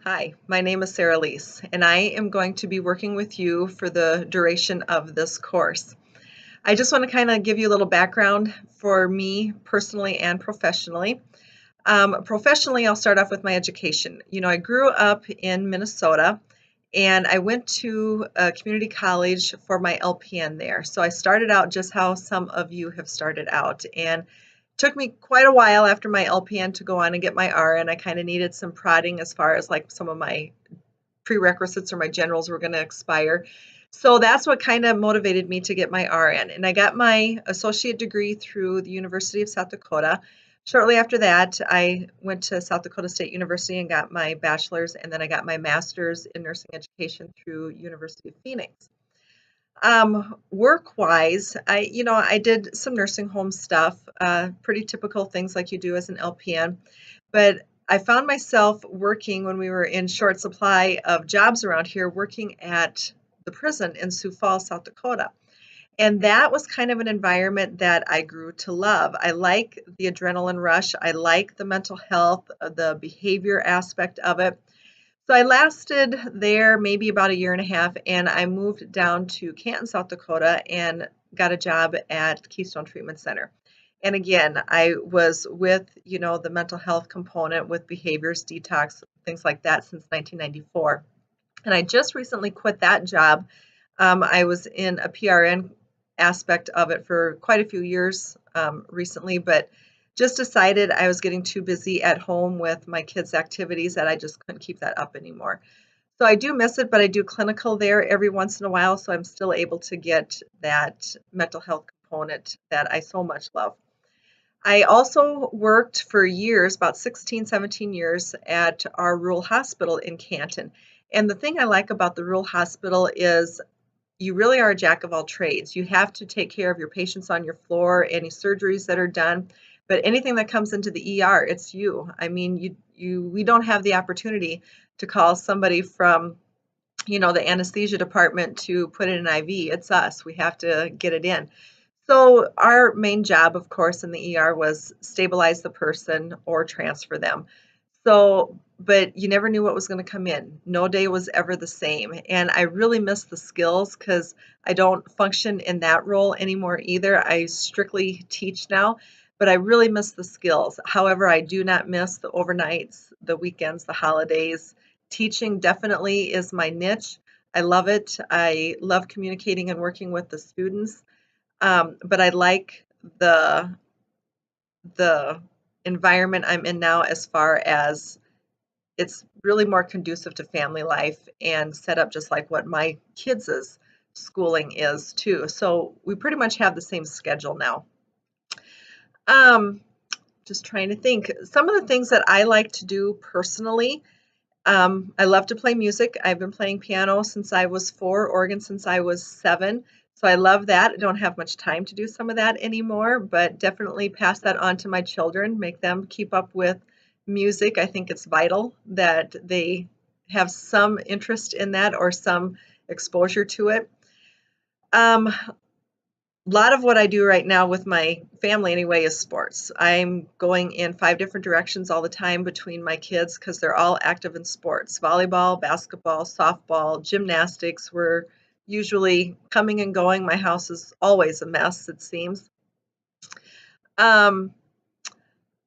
Hi, my name is Sara Lease, and I am going to be working with you for the duration of this course. I just want to kind of give you a little background for me personally and professionally. Professionally, I'll start off with my education. I grew up in Minnesota and I went to a community college for my LPN there. So I started out just how some of you have started out. And took me quite a while after my LPN to go on and get my RN. I kind of needed some prodding as far as like some of my prerequisites or my generals were going to expire. So that's what kind of motivated me to get my RN. And I got my associate degree through the University of South Dakota. Shortly after that, I went to South Dakota State University and got my bachelor's, and then I got my master's in nursing education through University of Phoenix. Work-wise, I did some nursing home stuff, pretty typical things like you do as an LPN, but I found myself working when we were in short supply of jobs around here, working at the prison in Sioux Falls, South Dakota. And that was kind of an environment that I grew to love. I like the adrenaline rush. I like the mental health, the behavior aspect of it. So I lasted there maybe about a year and a half, and I moved down to Canton, South Dakota, and got a job at Keystone Treatment Center. And again, I was with, the mental health component with behaviors, detox, things like that since 1994. And I just recently quit that job. I was in a PRN aspect of it for quite a few years recently, but just decided I was getting too busy at home with my kids' activities that I just couldn't keep that up anymore. So I do miss it, but I do clinical there every once in a while, so I'm still able to get that mental health component that I so much love. I also worked for years, about 16, 17 years, at our rural hospital in Canton. And the thing I like about the rural hospital is you really are a jack of all trades. You have to take care of your patients on your floor, any surgeries that are done, but anything that comes into the ER, it's you. I mean, we don't have the opportunity to call somebody from, the anesthesia department to put in an IV. It's us. We have to get it in. So our main job, of course, in the ER was stabilize the person or transfer them. So, but you never knew what was going to come in. No day was ever the same. And I really miss the skills because I don't function in that role anymore either. I strictly teach now, but I really miss the skills. However, I do not miss the overnights, the weekends, the holidays. Teaching definitely is my niche. I love it. I love communicating and working with the students. But I like the environment I'm in now as far as it's really more conducive to family life and set up just like what my kids' schooling is too. So we pretty much have the same schedule now. Um, just trying to think. Some of the things that I like to do personally, I love to play music. I've been playing piano since I was 4, organ since I was 7. So I love that. I don't have much time to do some of that anymore, but definitely pass that on to my children, make them keep up with music. I think it's vital that they have some interest in that or some exposure to it. A lot of what I do right now with my family anyway is sports. I'm going in 5 different directions all the time between my kids because they're all active in sports. Volleyball, basketball, softball, gymnastics. We're usually coming and going. My house is always a mess, it seems. Um,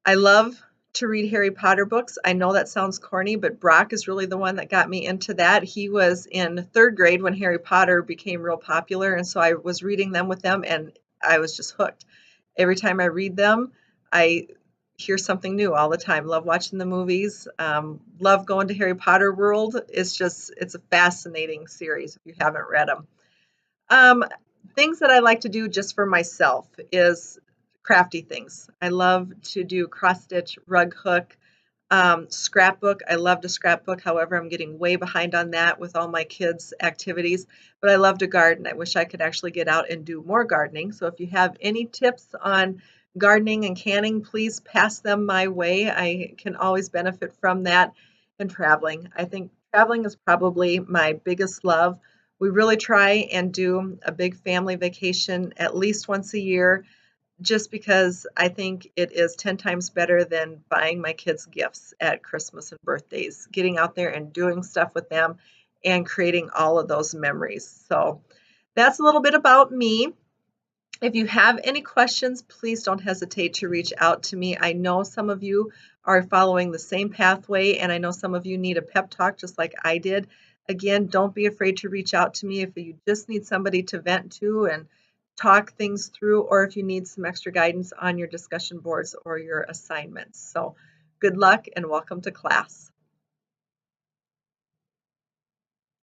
I love to read Harry Potter books. I know that sounds corny, but Brock is really the one that got me into that. He was in 3rd grade when Harry Potter became real popular, and so I was reading them with them, and I was just hooked. Every time I read them, I hear something new all the time. Love watching the movies. Love going to Harry Potter World. It's a fascinating series if you haven't read them. Um, Things that I like to do just for myself is crafty things. I love to do cross stitch, rug hook, scrapbook. I love to scrapbook. However, I'm getting way behind on that with all my kids' activities. But I love to garden. I wish I could actually get out and do more gardening. So if you have any tips on gardening and canning, please pass them my way. I can always benefit from that. And traveling. I think traveling is probably my biggest love. We really try and do a big family vacation at least once a year. just because I think it is 10 times better than buying my kids gifts at Christmas and birthdays, getting out there and doing stuff with them and creating all of those memories. So that's a little bit about me. If you have any questions, please don't hesitate to reach out to me. I know some of you are following the same pathway, and I know some of you need a pep talk just like I did. Again, don't be afraid to reach out to me if you just need somebody to vent to and talk things through, or if you need some extra guidance on your discussion boards or your assignments. So good luck and welcome to class.